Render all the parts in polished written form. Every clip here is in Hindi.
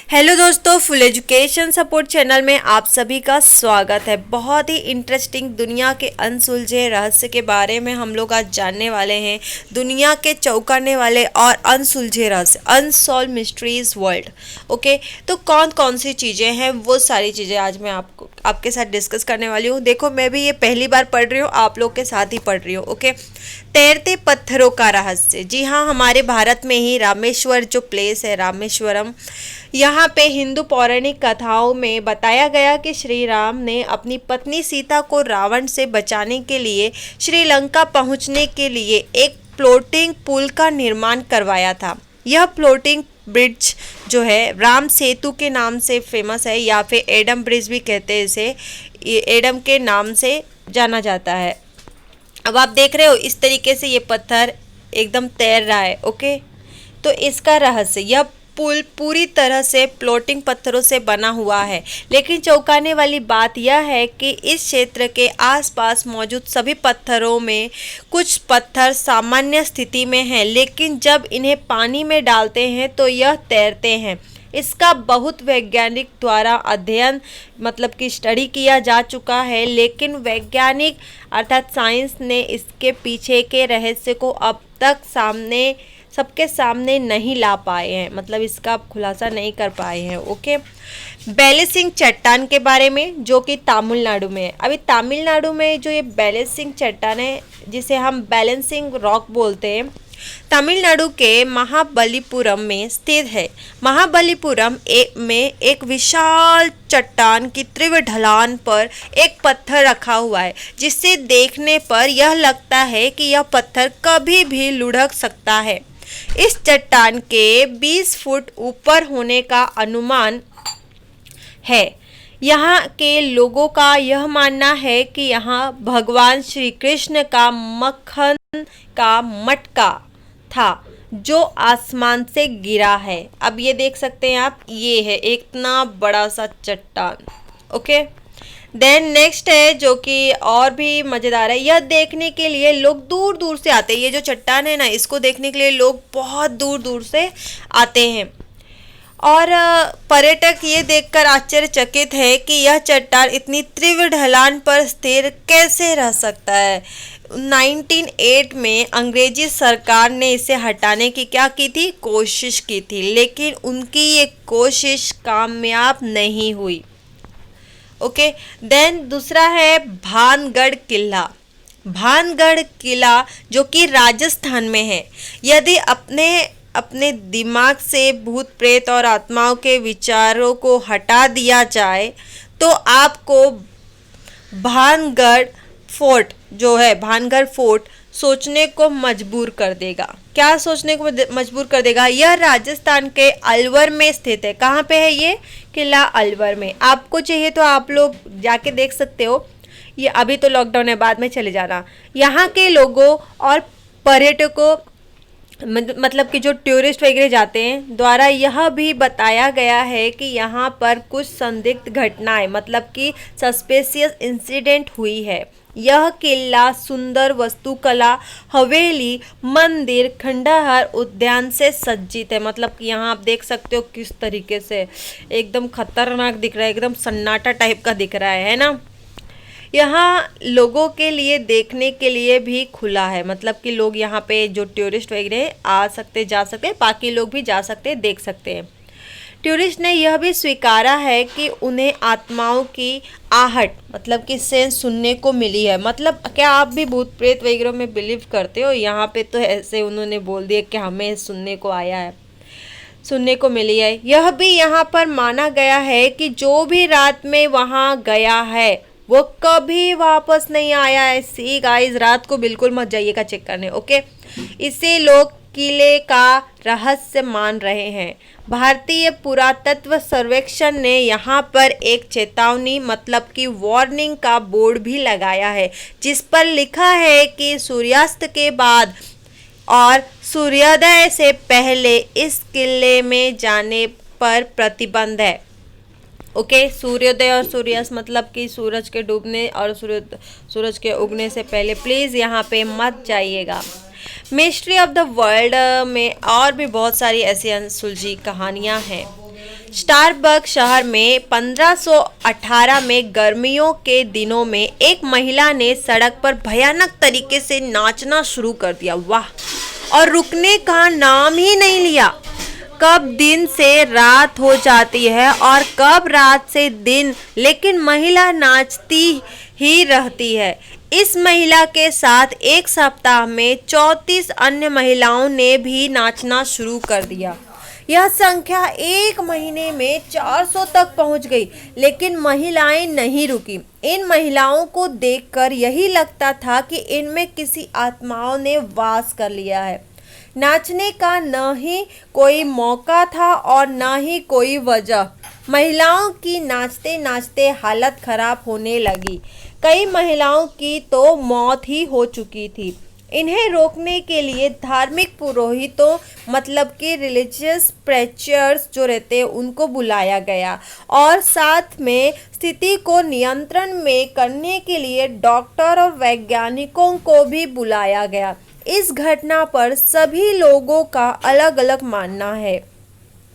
हेलो दोस्तों, फुल एजुकेशन सपोर्ट चैनल में आप सभी का स्वागत है। बहुत ही इंटरेस्टिंग दुनिया के अनसुलझे रहस्य के बारे में हम लोग आज जानने वाले हैं। दुनिया के चौंकाने वाले और अनसुलझे रहस्य, अनसॉल्व मिस्ट्रीज वर्ल्ड। ओके, तो कौन कौन सी चीज़ें हैं, वो सारी चीज़ें आज मैं आपके साथ डिस्कस करने वाली हूँ। देखो, मैं भी ये पहली बार पढ़ रही हूँ, आप लोग के साथ ही पढ़ रही हूँ। ओके, तैरते पत्थरों का रहस्य। जी हाँ, हमारे भारत में ही रामेश्वर जो प्लेस है, रामेश्वरम, यहाँ पे हिंदू पौराणिक कथाओं में बताया गया कि श्री राम ने अपनी पत्नी सीता को रावण से बचाने के लिए श्रीलंका पहुँचने के लिए एक फ्लोटिंग पुल का निर्माण करवाया था। यह फ्लोटिंग ब्रिज जो है राम सेतु के नाम से फेमस है, या फिर एडम ब्रिज भी कहते हैं इसे, एडम के नाम से जाना जाता है। अब आप देख रहे हो इस तरीके से ये पत्थर एकदम तैर रहा है। ओके, तो इसका रहस्य, यह पुल पूरी तरह से फ्लोटिंग पत्थरों से बना हुआ है। लेकिन चौंकाने वाली बात यह है कि इस क्षेत्र के आसपास मौजूद सभी पत्थरों में कुछ पत्थर सामान्य स्थिति में हैं, लेकिन जब इन्हें पानी में डालते हैं तो यह तैरते हैं। इसका बहुत वैज्ञानिक द्वारा अध्ययन मतलब कि स्टडी किया जा चुका है, लेकिन वैज्ञानिक अर्थात साइंस ने इसके पीछे के रहस्य को अब तक सबके सामने नहीं ला पाए हैं, मतलब इसका खुलासा नहीं कर पाए हैं। ओके, बैलेसिंग चट्टान के बारे में, जो कि तमिलनाडु में है। अभी तमिलनाडु में जो ये बैलेसिंग चट्टान है, जिसे हम बैलेंसिंग रॉक बोलते हैं, तमिलनाडु के महाबलीपुरम में स्थित है। महाबलीपुरम में एक विशाल चट्टान की तीव्र ढलान पर एक पत्थर रखा हुआ है, जिसे देखने पर यह लगता है कि यह पत्थर कभी भी लुढ़क सकता है। इस चट्टान के 20 फुट ऊपर होने का अनुमान है। यहाँ के लोगों का यह मानना है कि यहाँ भगवान श्री कृष्ण का मक्खन का मटका था, जो आसमान से गिरा है। अब ये देख सकते हैं आप, ये है इतना बड़ा सा चट्टान। ओके, देन नेक्स्ट है जो कि और भी मज़ेदार है। यह देखने के लिए लोग दूर दूर से आते हैं। ये जो चट्टान है ना, इसको देखने के लिए लोग बहुत दूर दूर से आते हैं, और पर्यटक ये देखकर आश्चर्यचकित है कि यह चट्टान इतनी तीव्र ढलान पर स्थिर कैसे रह सकता है। 1908 में अंग्रेजी सरकार ने इसे हटाने की कोशिश की थी, लेकिन उनकी ये कोशिश कामयाब नहीं हुई। ओके, देन दूसरा है भानगढ़ किला। भानगढ़ किला जो कि राजस्थान में है। यदि अपने दिमाग से भूत प्रेत और आत्माओं के विचारों को हटा दिया जाए तो आपको भानगढ़ फोर्ट जो है, भानगढ़ फोर्ट सोचने को मजबूर कर देगा। क्या सोचने को मजबूर कर देगा? यह राजस्थान के अलवर में स्थित है। कहाँ पे है ये किला? अलवर में। आपको चाहिए तो आप लोग जाके देख सकते हो। ये अभी तो लॉकडाउन है, बाद में चले जाना। यहाँ के लोगों और पर्यटकों मतलब कि जो टूरिस्ट वगैरह जाते हैं द्वारा यह भी बताया गया है कि यहाँ पर कुछ संदिग्ध घटनाएं मतलब कि सस्पेशियस इंसिडेंट हुई है। यह किला सुंदर वास्तुकला, हवेली, मंदिर, खंडहर, उद्यान से सज्जित है। मतलब कि यहाँ आप देख सकते हो किस तरीके से एकदम खतरनाक दिख रहा है, एकदम सन्नाटा टाइप का दिख रहा है ना। यहाँ लोगों के लिए देखने के लिए भी खुला है, मतलब कि लोग यहाँ पे जो टूरिस्ट वगैरह आ सकते, जा सकते, बाकी लोग भी जा सकते, देख सकते हैं। टूरिस्ट ने यह भी स्वीकारा है कि उन्हें आत्माओं की आहट मतलब कि सेंस सुनने को मिली है। मतलब क्या आप भी भूत प्रेत वगैरह में बिलीव करते हो? यहाँ पे तो ऐसे उन्होंने बोल दिया कि हमें सुनने को आया है, सुनने को मिली है। यह भी यहाँ पर माना गया है कि जो भी रात में वहाँ गया है वो कभी वापस नहीं आया है। सी गाइस, रात को बिल्कुल मत जाइएगा चेक करने। ओके, इसे लोग किले का रहस्य मान रहे हैं। भारतीय पुरातत्व सर्वेक्षण ने यहाँ पर एक चेतावनी मतलब कि वार्निंग का बोर्ड भी लगाया है, जिस पर लिखा है कि सूर्यास्त के बाद और सूर्योदय से पहले इस किले में जाने पर प्रतिबंध है। ओके, सूर्योदय और सूर्यास्त मतलब कि सूरज के डूबने और सूरज के उगने से पहले प्लीज़ यहाँ पे मत जाइएगा। मिस्ट्री ऑफ द वर्ल्ड में और भी बहुत सारी ऐसी अनसुलझी कहानियाँ हैं। स्टारबक शहर में 1518 में गर्मियों के दिनों में एक महिला ने सड़क पर भयानक तरीके से नाचना शुरू कर दिया। वाह! और रुकने का नाम ही नहीं लिया। कब दिन से रात हो जाती है और कब रात से दिन, लेकिन महिला नाचती ही रहती है। इस महिला के साथ एक सप्ताह में 34 अन्य महिलाओं ने भी नाचना शुरू कर दिया। यह संख्या एक महीने में 400 तक पहुंच गई, लेकिन महिलाएं नहीं रुकी। इन महिलाओं को देखकर यही लगता था कि इनमें किसी आत्माओं ने वास कर लिया है। नाचने का न ही कोई मौका था और न ही कोई वजह। महिलाओं की नाचते नाचते हालत खराब होने लगी। कई महिलाओं की तो मौत ही हो चुकी थी। इन्हें रोकने के लिए धार्मिक पुरोहितों, मतलब कि रिलीजियस प्रेचर्स जो रहते हैं, उनको बुलाया गया और साथ में स्थिति को नियंत्रण में करने के लिए डॉक्टर और वैज्ञानिकों को भी बुलाया गया। इस घटना पर सभी लोगों का अलग अलग मानना है।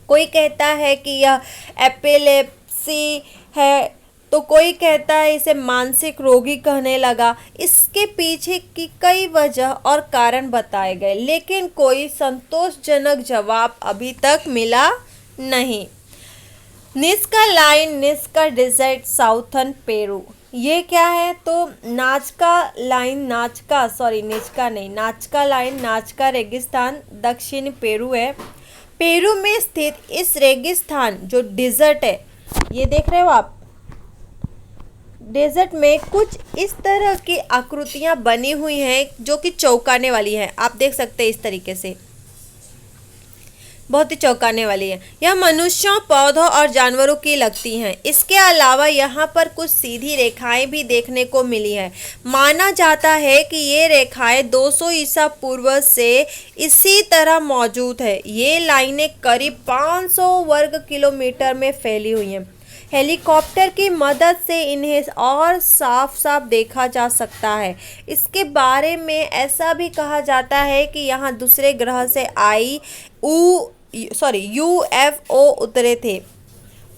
कोई कहता है कि यह एपिलेप्सी है, तो कोई कहता है इसे मानसिक रोगी कहने लगा। इसके पीछे की कई वजह और कारण बताए गए, लेकिन कोई संतोषजनक जवाब अभी तक मिला नहीं। निस्का लाइन, निस्का डिजर्ट, साउथर्न पेरू। ये क्या है? तो नाचका लाइन, नाचका लाइन, नाचका रेगिस्तान दक्षिणी पेरू है। पेरू में स्थित इस रेगिस्तान जो डिजर्ट है, ये देख रहे हो आप, डेजर्ट में कुछ इस तरह की आकृतियां बनी हुई हैं जो कि चौंकाने वाली हैं। आप देख सकते हैं इस तरीके से, बहुत ही चौंकाने वाली है। यह मनुष्यों, पौधों और जानवरों की लगती हैं। इसके अलावा यहाँ पर कुछ सीधी रेखाएं भी देखने को मिली है। माना जाता है कि ये रेखाएं 200 ईसा पूर्व से इसी तरह मौजूद है। ये लाइनें करीब 500 वर्ग किलोमीटर में फैली हुई हैं। हेलीकॉप्टर की मदद से इन्हें और साफ साफ देखा जा सकता है। इसके बारे में ऐसा भी कहा जाता है कि यहाँ दूसरे ग्रह से यूएफओ उतरे थे,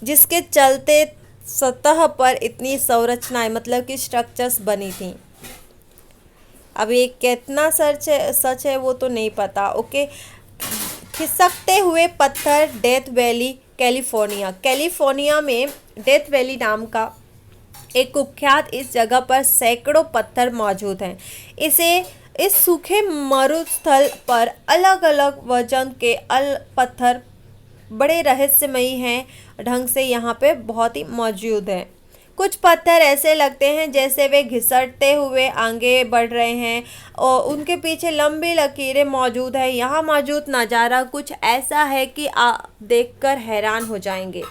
जिसके चलते सतह पर इतनी संरचनाएं, मतलब कि स्ट्रक्चर्स बनी थी। अब ये कितना सच है वो तो नहीं पता। ओके। खिसकते हुए पत्थर, डेथ वैली, कैलिफोर्निया में डेथ वैली नाम का एक कुख्यात इस जगह पर सैकड़ों पत्थर मौजूद हैं। इस सूखे मरुस्थल पर अलग अलग वजन के पत्थर बड़े रहस्यमयी हैं ढंग से यहाँ पे बहुत ही मौजूद हैं। कुछ पत्थर ऐसे लगते हैं जैसे वे घिसटते हुए आगे बढ़ रहे हैं और उनके पीछे लंबी लकीरें मौजूद है। यहाँ मौजूद नज़ारा कुछ ऐसा है कि आप देखकर हैरान हो जाएंगे।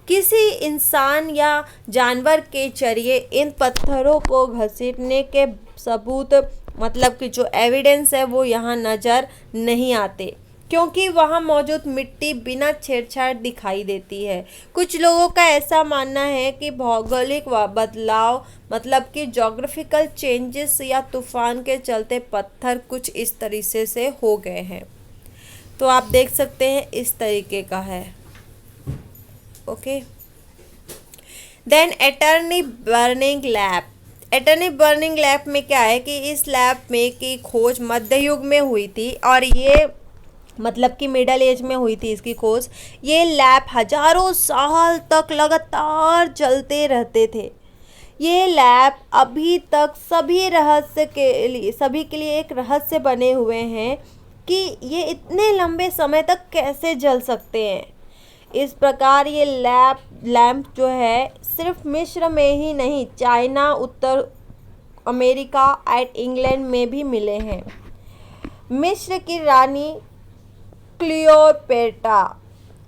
किसी इंसान या जानवर के जरिए इन पत्थरों को घसीटने के सबूत, मतलब कि जो एविडेंस है, वो यहाँ नज़र नहीं आते, क्योंकि वहाँ मौजूद मिट्टी बिना छेड़छाड़ दिखाई देती है। कुछ लोगों का ऐसा मानना है कि भौगोलिक बदलाव, मतलब कि जोग्राफिकल चेंजेस या तूफान के चलते पत्थर कुछ इस तरीके से हो गए हैं। तो आप देख सकते हैं इस तरीके का है। Okay. Then attorney burning lab में क्या है कि इस लैब में की खोज मध्य युग में हुई थी और ये, मतलब कि मिडल एज में हुई थी इसकी खोज। ये लैब हजारों साल तक लगातार चलते रहते थे। ये लैब अभी तक सभी के लिए एक रहस्य बने हुए हैं कि ये इतने लंबे समय तक कैसे जल सकते हैं। इस प्रकार ये लैंप जो है सिर्फ मिस्र में ही नहीं, China, Uttar America and England में भी मिले हैं। मिस्र की रानी क्लियोपेट्रा,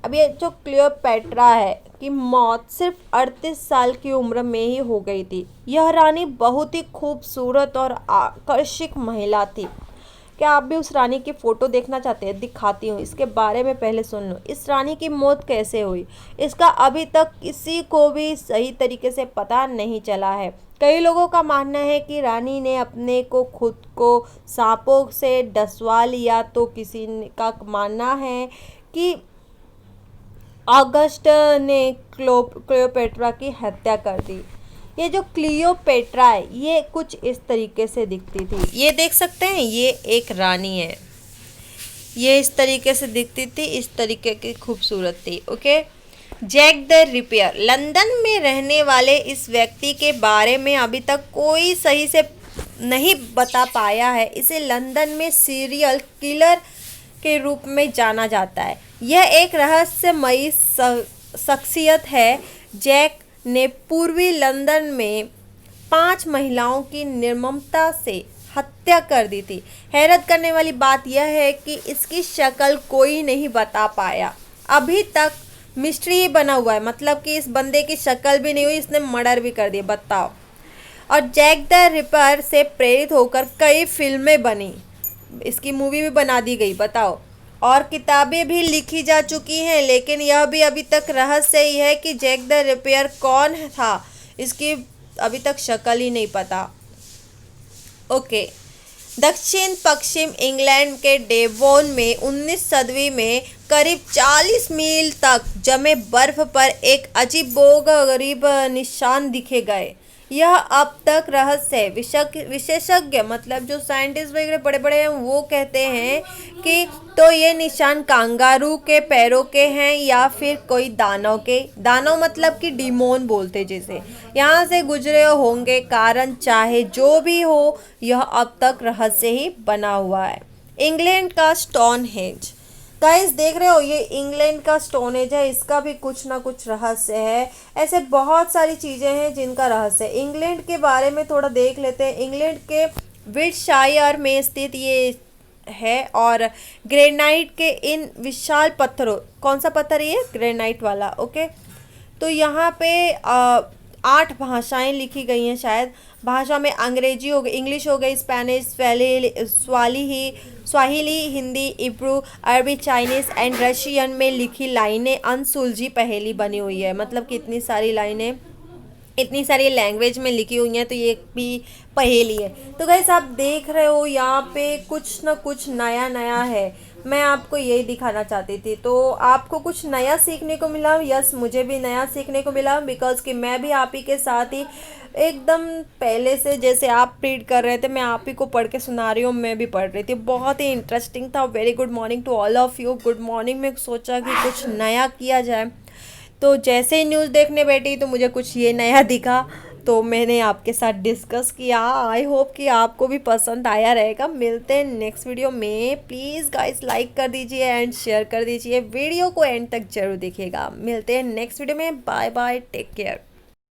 अब ये जो क्लियोपेट्रा है की मौत सिर्फ 38 साल की उम्र में ही हो गई थी। यह रानी बहुत ही खूबसूरत और आकर्षक महिला थी। क्या आप भी उस रानी की फ़ोटो देखना चाहते हैं? दिखाती हूँ। इसके बारे में पहले सुन लो। इस रानी की मौत कैसे हुई, इसका अभी तक किसी को भी सही तरीके से पता नहीं चला है। कई लोगों का मानना है कि रानी ने अपने को खुद को सांपों से डसवा लिया, तो किसी का मानना है कि ऑगस्ट ने क्लियोपेट्रा की हत्या कर दी। ये जो क्लियोपेट्रा है ये कुछ इस तरीके से दिखती थी, ये देख सकते हैं, ये एक रानी है, ये इस तरीके से दिखती थी, इस तरीके की खूबसूरत थी। Okay. Jack the Ripper, London में रहने वाले इस व्यक्ति के बारे में अभी तक कोई सही से नहीं बता पाया है। इसे लंदन में सीरियल किलर के रूप में जाना जाता है। यह एक रहस्यमयी शख्सियत है। जैक ने पूर्वी लंदन में 5 महिलाओं की निर्ममता से हत्या कर दी थी। हैरत करने वाली बात यह है कि इसकी शक्ल कोई नहीं बता पाया, अभी तक मिस्ट्री ही बना हुआ है, मतलब कि इस बंदे की शक्ल भी नहीं हुई, इसने मर्डर भी कर दिया, बताओ। और जैक द रिपर से प्रेरित होकर कई फिल्में बनी, इसकी मूवी भी बना दी गई, बताओ, और किताबें भी लिखी जा चुकी हैं, लेकिन यह भी अभी तक रहस्य ही है कि जैक द रिपेयर कौन था, इसकी अभी तक शक्ल ही नहीं पता। ओके। दक्षिण पश्चिम इंग्लैंड के डेवोन में 19 सदी में करीब 40 मील तक जमे बर्फ पर एक अजीबोगरीब निशान दिखे गए। यह अब तक रहस्य है। विशेषज्ञ मतलब जो साइंटिस्ट वगैरह बड़े बड़े हैं वो कहते हैं कि तो ये निशान कांगारू के पैरों के हैं या फिर कोई दानव के, दानव मतलब कि डीमोन बोलते जिसे, यहाँ से गुजरे होंगे। कारण चाहे जो भी हो यह अब तक रहस्य ही बना हुआ है। इंग्लैंड का स्टोनहेंज, गाइस देख रहे हो ये इंग्लैंड का स्टोनेज है, इसका भी कुछ ना कुछ रहस्य है। ऐसे बहुत सारी चीज़ें हैं जिनका रहस्य है। इंग्लैंड के बारे में थोड़ा देख लेते हैं। इंग्लैंड के विल्टशायर में स्थित ये है और ग्रेनाइट के इन विशाल पत्थरों, कौन सा पत्थर ये, ग्रेनाइट वाला। ओके। तो यहाँ पे 8 भाषाएं लिखी गई हैं शायद। भाषा में अंग्रेजी हो गई, इंग्लिश हो गई, स्पेनिश, स्वाहिली, हिंदी, इब्रू, अरबी, चाइनीज़ एंड रशियन में लिखी लाइनें अनसुलझी पहेली बनी हुई है। मतलब कि इतनी सारी लाइनें इतनी सारी लैंग्वेज में लिखी हुई हैं, तो ये भी पहेली है। तो गाइस आप देख रहे हो यहाँ पे कुछ ना कुछ नया नया है, मैं आपको यही दिखाना चाहती थी। तो आपको कुछ नया सीखने को मिला, यस मुझे भी नया सीखने को मिला, बिकॉज कि मैं भी आप ही के साथ ही एकदम पहले से जैसे आप रीड कर रहे थे मैं आप ही को पढ़ के सुना रही हूँ, मैं भी पढ़ रही थी, बहुत ही इंटरेस्टिंग था। Very good morning to all of you. Good morning में सोचा कि कुछ नया किया जाए, तो जैसे ही न्यूज़ देखने बैठी तो मुझे कुछ ये नया दिखा, तो मैंने आपके साथ डिस्कस किया। आई होप कि आपको भी पसंद आया रहेगा। मिलते हैं नेक्स्ट वीडियो में। प्लीज़ गाइस लाइक कर दीजिए एंड शेयर कर दीजिए, वीडियो को एंड तक जरूर देखिएगा। मिलते हैं नेक्स्ट वीडियो में। Bye bye, take care.